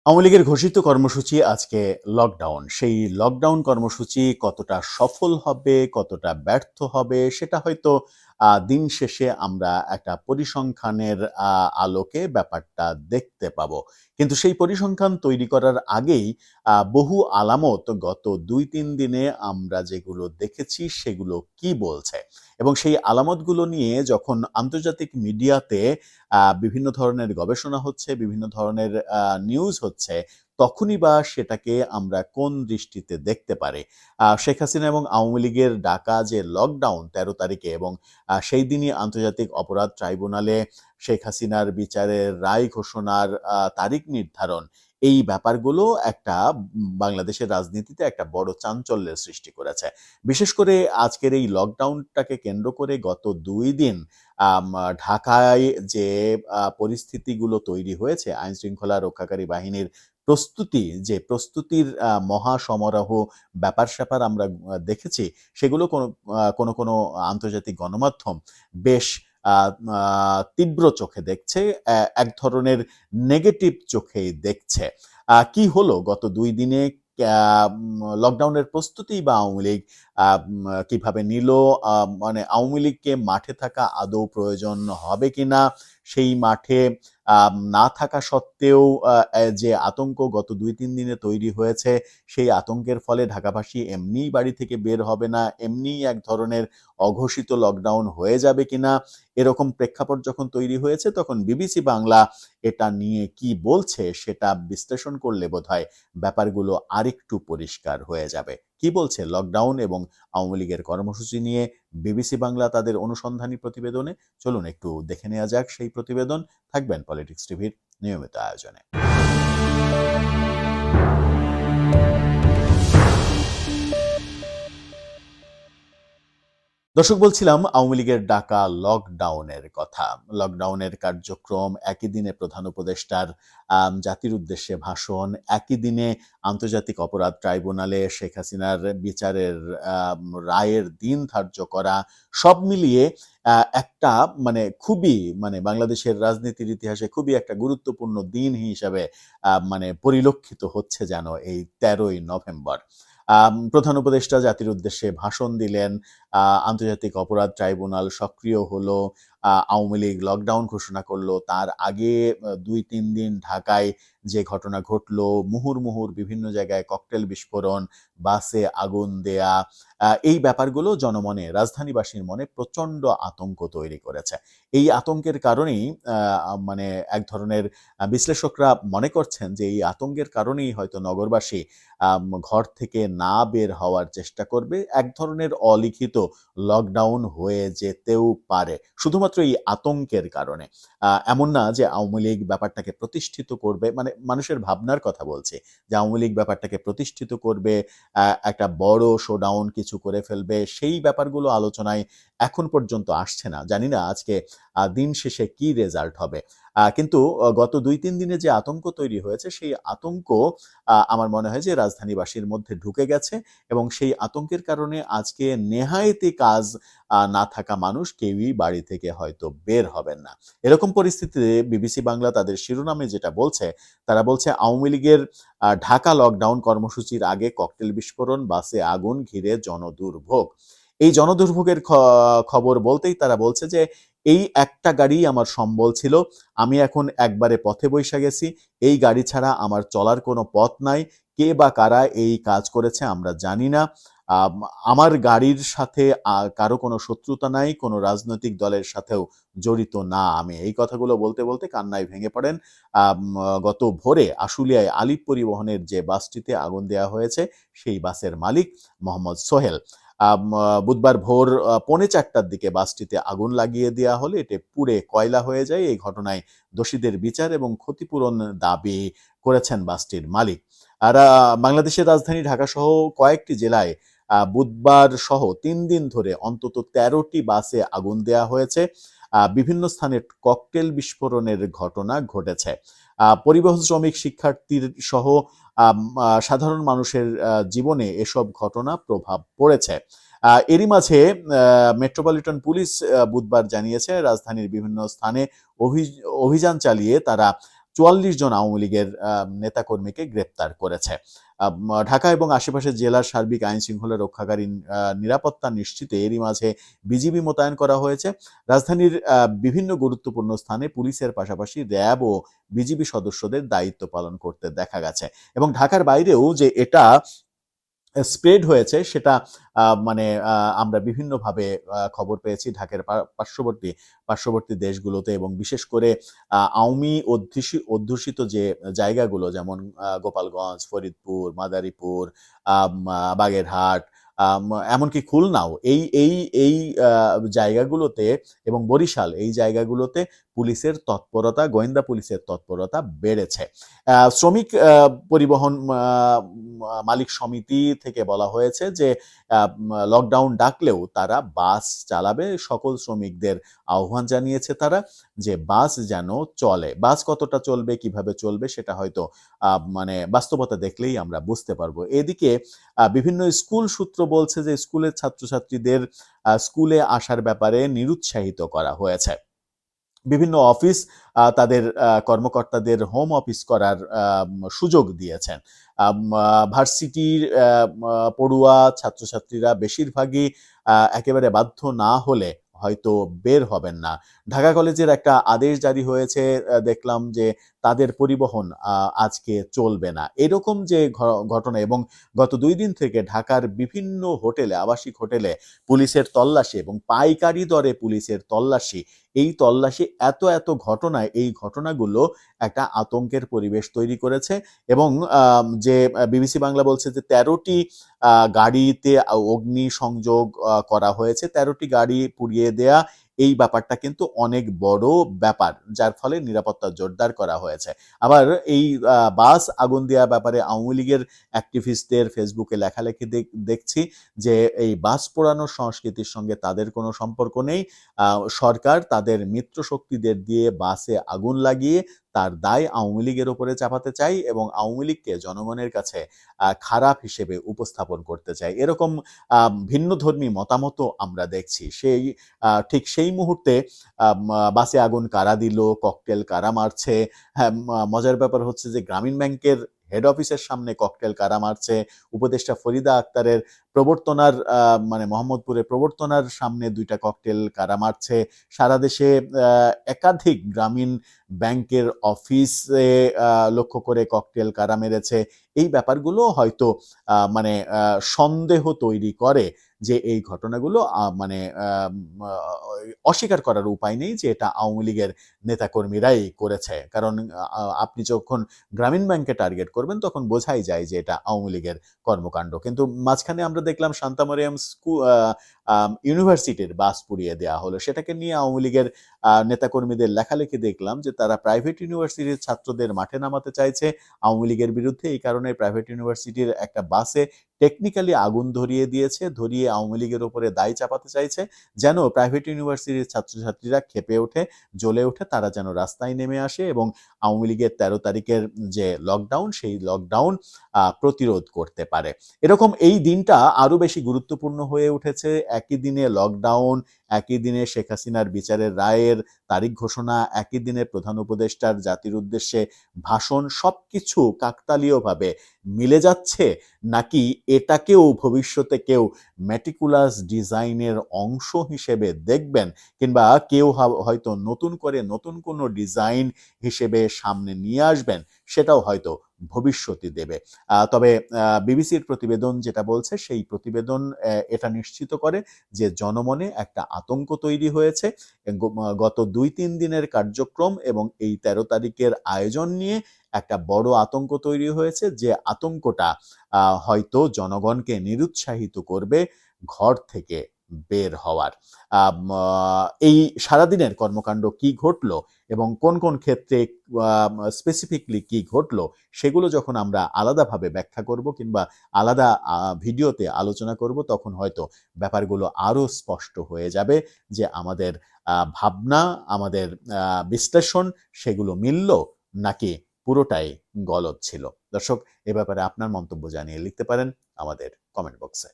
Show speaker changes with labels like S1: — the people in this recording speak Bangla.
S1: আওয়ামী লীগের ঘোষিত কর্মসূচি আজকে লকডাউন। সেই লকডাউন কর্মসূচি কতটা সফল হবে, কতটা ব্যর্থ হবে সেটা হয়তো দিন শেষে আমরা একটা পরিসংখ্যানের আলোকে ব্যাপারটা দেখতে পাবো। কিন্তু সেই পরিসংখ্যান তৈরি করার আগেই বহু আলামত গত ২-৩ দিনে আমরা যেগুলো দেখেছি সেগুলো কি বলছে? এবং সেই আলামতগুলো নিয়ে যখন আন্তর্জাতিক মিডিয়াতে বিভিন্ন ধরনের গবেষণা হচ্ছে, বিভিন্ন ধরনের নিউজ হচ্ছে, তখনই বা সেটাকে আমরা কোন দৃষ্টিতে দেখতে পারি? শেখ হাসিনা এবং আওয়ামী লীগের ডাকা যে লকডাউন ১৩ তারিখে এবং সেই দিনই আন্তর্জাতিক অপরাধ ট্রাইব্যুনালে শেখ হাসিনার বিচারের রায় ঘোষণার তারিখ নির্ধারণ, এই ব্যাপারগুলো একটা বাংলাদেশের রাজনীতিতে একটা বড় চাঞ্চল্যের সৃষ্টি করেছে। বিশেষ করে আজকের এই লকডাউনটাকে কেন্দ্র করে গত ২ দিন আম ঢাকায় যে পরিস্থিতিগুলো তৈরি হয়েছে, আইনশৃঙ্খলা রক্ষাকারী বাহিনীর প্রস্তুতির মহাসমারোহ ব্যাপার-স্যাপার আমরা দেখেছি, সেগুলো কোনো আন্তর্জাতিক গণমাধ্যম বেশ আ আ তীব্র চোখে দেখছে, এক ধরনের নেগেটিভ চোখেই দেখছে। কি হলো গত ২ দিনে? লকডাউনের প্রস্তুতি বা আওয়ামী লীগ কিভাবে নিল? মানে আওয়ামী লীগকে মাঠে থাকা আদৌ প্রয়োজন হবে কিনা? সেই মাঠে না থাকা সত্ত্বেও যে আতঙ্ক গত ২-৩ দিনে তৈরি হয়েছে, সেই আতঙ্কের ফলে ঢাকাবাসী এমনিই বাড়ি থেকে বের হবে না, এমনিই এক ধরনের অঘোষিত লকডাউন হয়ে যাবে কিনা? এরকম প্রেক্ষাপট যখন তৈরি হয়েছে, তখন বিবিসি বাংলা এটা নিয়ে কি বলছে সেটা বিশ্লেষণ করলে বোধহয় ব্যাপারগুলো আরেকটু পরিষ্কার হয়ে যাবে। কি বলছে লকডাউন এবং আওয়ামী লীগের কর্মসূচি নিয়ে বিবিসি বাংলা তাদের অনুসন্ধানী প্রতিবেদনে? চলুন একটু দেখে নেওয়া যাক সেই প্রতিবেদন। থাকবেন পলিটিক্স টিভির নিয়মিত আয়োজনে। দর্শক, বলছিলাম আওয়ামী লীগের ডাকা লকডাউনের কথা। লকডাউনের কার্যক্রম, একই দিনে প্রধান উপদেষ্টার জাতির উদ্দেশ্যে ভাষণ, একই দিনে আন্তর্জাতিক অপরাধ ট্রাইব্যুনালে শেখ হাসিনার বিচারের রায়ের দিন ধার্য করা, সব মিলিয়ে একটা খুবই বাংলাদেশের রাজনীতির ইতিহাসে খুবই একটা গুরুত্বপূর্ণ দিন হিসাবে মানে পরিলক্ষিত হচ্ছে যেন এই ১৩ই নভেম্বর। প্রধান উপদেষ্টা জাতির উদ্দেশ্যে ভাষণ দিলেন, আন্তর্জাতিক অপরাধ ট্রাইব্যুনাল সক্রিয় হলো, আওয়ামী লীগ লকডাউন ঘোষণা করলো। তার আগে ২-৩ দিন ঢাকায় যে ঘটনা ঘটলো, মুহুর্মুহুর বিভিন্ন জায়গায় ককটেল বিস্ফোরণ, বাসে আগুন দেয়া, এই ব্যাপারগুলো জনমনে, রাজধানীবাসীর মনে প্রচণ্ড আতঙ্ক তৈরি করেছে। এই আতঙ্কের কারণেই এক ধরনের বিশ্লেষকরা মনে করছেন যে এই আতঙ্কের কারণেই হয়তো নগরবাসী ঘর থেকে না বের হওয়ার চেষ্টা করবে। এক ধরনের অলিখিত লকডাউন হয়ে যেতেও পারে। শুধুমাত্র এই আতঙ্কের কারণে। এমন না যে আওয়ামী লীগ ব্যাপারটাকে প্রতিষ্ঠিত করবে, মানুষের ভাবনার কথা বলছি। যে আওয়ামী লীগ ব্যাপারটাকে প্রতিষ্ঠিত করবে, একটা বড় শোডাউন কিছু করে ফেলবে, সেই ব্যাপারগুলো আলোচনায় এখন পর্যন্ত আসছে না। জানি না আজকে দিন শেষে কি রেজাল্ট হবে। কিন্তু গত ২-৩ দিনে যে আতঙ্ক তৈরি হয়েছে, সেই আতঙ্ক আমার মনে হয় যে রাজধানীবাসীর মধ্যে ঢুকে গেছে এবং সেই আতঙ্কের কারণে আজকে নেহায়েতি কাজ না থাকা মানুষ কেউই বাড়ি থেকে হয়তো বের হবেন না। এরকম পরিস্থিতিতে বিবিসি বাংলা তাদের শিরোনামে যেটা বলছে, তারা বলছে আওয়ামী লীগের ঢাকা লকডাউন কর্মসূচির আগে ককটেল বিস্ফোরণ, বাসে আগুন, ঘিরে জনদুর্ভোগ। এই জনদুর্ভোগের খবর বলতেই তারা বলছে যে, এই একটা গাড়িই আমার সম্বল ছিল। আমি এখন একবারে পথে বইসা গেছি। এই গাড়ি ছাড়া আমার চলার কোনো পথ নাই। কে বা কারা এই কাজ করেছে আমরা জানি না। আম আমার গাড়ির সাথে কারো কোনো শত্রুতা নাই, কোনো রাজনৈতিক দলের সাথেও জড়িত না আমি। এই কথাগুলো বলতে, বলতে কান্নায় ভেঙে পড়েন। আম গত ভোরে আশুলিয়ায় আলিপ পরিবহনের যে বাসটিতে আগুন দেয়া হয়েছে, সেই বাসের মালিক মোহাম্মদ সোহেল। বুধবার ভোর ৪:৩০ দিকে বাসটিতে আগুন লাগিয়ে দেয়া হলে এটি পুড়ে কয়লা হয়ে যায়। এই ঘটনায় দোষীদের বিচার এবং ক্ষতিপূরণ দাবি করেছেন বাসটির মালিক। আর বাংলাদেশের রাজধানী ঢাকাসহ কয়েকটি জেলায় বুধবার সহ ৩ দিন ধরে অন্তত ১৩টি বাসে আগুন দেয়া হয়েছে। বিভিন্ন স্থানে ককটেল বিস্ফোরণের ঘটনা ঘটেছে। পরিবহন শ্রমিক, শিক্ষার্থীর সহ সাধারণ মানুষের জীবনে এসব ঘটনা প্রভাব পড়েছে। এরই মাঝে মেট্রোপলিটন পুলিশ বুধবার জানিয়েছে রাজধানীর বিভিন্ন স্থানে অভিযান চালিয়ে তারা 44 জন আওয়ামী লীগের নেতাকর্মীকে গ্রেপ্তার করেছে। ঢাকা এবং আশেপাশের জেলার সার্বিক আইন শৃঙ্খলা রক্ষাকারী নিরাপত্তা নিশ্চিতে এরই মাঝে বিজিবি মোতায়েন করা হয়েছে। রাজধানীর বিভিন্ন গুরুত্বপূর্ণ স্থানে পুলিশের পাশাপাশি র্যাব ও বিজিবি সদস্যদের দায়িত্ব পালন করতে দেখা গেছে এবং ঢাকার বাইরেও যে এটা স্প্রেড হয়েছে সেটা মানে আমরা বিভিন্নভাবে খবর পেয়েছি ঢাকার পার্শ্ববর্তী দেশগুলোতে এবং বিশেষ করে আওয়ামী অধ্যুষিত যে জায়গাগুলো যেমন গোপালগঞ্জ, ফরিদপুর, মাদারীপুর, বাগেরহাট, এমনকি খুলনাও এই এই এই জায়গাগুলোতে এবং বরিশাল এই জায়গাগুলোতে পুলিশের তৎপরতা, গোয়েন্দা পুলিশের তৎপরতা বেড়েছে। শ্রমিক পরিবহন মালিক সমিতি থেকে বলা হয়েছে যে লকডাউন ডাকলেও তারা বাস চালাবে। সকল শ্রমিকদের আহ্বান জানিয়েছে তারা যে বাস যেন চলে। বাস কতটা চলবে, কিভাবে চলবে সেটা হয়তো মানে বাস্তবতা দেখলেই আমরা বুঝতে পারবো। এদিকে বিভিন্ন স্কুল সূত্র বলছে যে স্কুলের ছাত্রছাত্রীদের স্কুলে আসার ব্যাপারে নিরুৎসাহিত করা হয়েছে। বিভিন্ন অফিস তাদের কর্মকর্তাদের হোম অফিস করার সুযোগ দিয়েছেন। ভার্সিটির পড়ুয়া ছাত্রছাত্রীরা বেশিরভাগই একেবারে বাধ্য না হলে হয়তো বের হবেন না। ঢাকা কলেজের একটা আদেশ জারি হয়েছে, দেখলাম যে তাদের পরিবহন আজকে চলবে না। এরকম যে ঘটনা এবং গত 2 দিন থেকে ঢাকার বিভিন্ন হোটেলে, আবাসিক হোটেলে পুলিশের তল্লাশি এবং পাইকারি দরে পুলিশের তল্লাশি, এই তল্লাশি এত ঘটনায় এই ঘটনাগুলো একটা আতঙ্কের পরিবেশ তৈরি করেছে এবং যে বিবিসি বাংলা বলছে যে 13টি গাড়িতে অগ্নি সংযোগ করা হয়েছে, 13টি গাড়ি পুড়িয়ে দেয়া, এই ব্যাপারটা কিন্তু অনেক বড় ব্যাপার, যার ফলে নিরাপত্তা জোরদার করা হয়েছে। আবার এই বাস আগুন দেওয়ার ব্যাপারে আওয়ামী লীগের অ্যাক্টিভিস্টদের ফেসবুকে লেখালেখি দেখছি যে এই বাস পোড়ানোর সংস্কৃতির সঙ্গে তাদের কোনো সম্পর্ক নেই। সরকার তাদের মিত্র শক্তিদের দিয়ে বাসে আগুন লাগিয়ে তার দায় আওয়ামী লীগের উপরে চাপাতে চাই এবং আওয়ামী লীগকে জনগণের কাছে খারাপ হিসেবে উপস্থাপন করতে চাই। এরকম ভিন্নধর্মী মতামতও আমরা দেখছি। ঠিক সেই মুহূর্তে বাসে আগুন কারা দিল, ককটেল কারা মারছে। হ্যাঁ, মজার ব্যাপার হচ্ছে যে গ্রামীণ ব্যাংকের হেড অফিসের সামনে ককটেল কারা মারছে, উপদেষ্টা ফরিদা আক্তারের প্রবর্তনার মানে মোহাম্মদপুরে প্রবর্তনার সামনে 2টা ককটেল কারা মারছে, সারা দেশে একাধিক গ্রামীণ ব্যাংকের অফিসে লক্ষ্য করে ককটেল কারা মেরেছে, এই ব্যাপারগুলো হয়তো মানে সন্দেহ তৈরি করে যে এই ঘটনাগুলো মানে অস্বীকার করার উপায় নেই যে এটা আওয়ামী লীগের নেতাকর্মীরাই করেছে। কারণ আপনি যখন গ্রামীণ ব্যাংকে টার্গেট করবেন তখন বোঝাই যায় যে এটা আওয়ামী লীগের কর্মকাণ্ড। কিন্তু মাঝখানে আমরা দেখলাম শান্তা মরিয়ম ইউনিভার্সিটির বাস পুড়িয়ে দেওয়া হলো, সেটাকে নিয়ে আওয়ামী লীগের নেতাকর্মীদের লেখালেখি দেখলাম যে তারা প্রাইভেট ইউনিভার্সিটির ছাত্রদের মাঠে নামাতে চাইছে আওয়ামী লীগের বিরুদ্ধে। এই কারণে প্রাইভেট ইউনিভার্সিটির একটা বাসে টেকনিক্যালি আগুন ধরিয়ে দিয়েছে, ধরিয়ে আওয়ামী লীগের উপরে দায় চাপাতে চাইছে, যেন প্রাইভেট ইউনিভার্সিটির ছাত্রছাত্রীরা ক্ষেপে ওঠে, জ্বলে ওঠে, তারা যেন রাস্তায় নেমে আসে এবং আওয়ামী লীগের 13 তারিখের যে লকডাউন, সেই লকডাউন প্রতিরোধ করতে পারে। এরকম এই দিনটা আরো বেশি গুরুত্বপূর্ণ হয়ে উঠেছে। একই দিনে লকডাউন, একই দিনে শেখ হাসিনার বিচারের রায়ের তারিখ ঘোষণা, একই দিনে প্রধান উপদেষ্টার জাতির উদ্দেশ্যে ভাষণ, সবকিছু কাকতালীয়ভাবে মিলে যাচ্ছে, নাকি এটাকেও ভবিষ্যতে কেউ মেটিকুলাস ডিজাইনের অংশ হিসেবে দেখবেন, কিংবা কেউ হয়তো নতুন করে নতুন কোনো ডিজাইন হিসেবে সামনে নিয়ে আসবেন, সেটাও হয়তো ভবিষ্যৎই দেবে। তবে বিবিসির প্রতিবেদন যেটা বলছে, সেই প্রতিবেদন এটা নিশ্চিত করে যে জনমনে একটা আতঙ্ক তৈরি হয়েছে গত 2-3 দিনের কার্যক্রম এবং এই 13 তারিখের আয়োজন নিয়ে একটা বড় আতঙ্ক তৈরি হয়েছে, যে আতঙ্কটা হয়তো জনগণকে নিরুৎসাহিত করবে ঘর থেকে বের হওয়ার। এই সারাদিনের কর্মকাণ্ড কি ঘটলো এবং কোন কোন ক্ষেত্রে স্পেসিফিকলি কি ঘটলো, সেগুলো যখন আমরা আলাদাভাবে ব্যাখ্যা করব কিংবা আলাদা ভিডিওতে আলোচনা করব, তখন হয়তো ব্যাপারগুলো আরো স্পষ্ট হয়ে যাবে যে আমাদের ভাবনা, আমাদের বিশ্লেষণ, সেগুলো মিলল নাকি পুরোটাই গলদ ছিল। দর্শক, এ ব্যাপারে আপনার মন্তব্য জানিয়ে লিখতে পারেন আমাদের কমেন্ট বক্সে।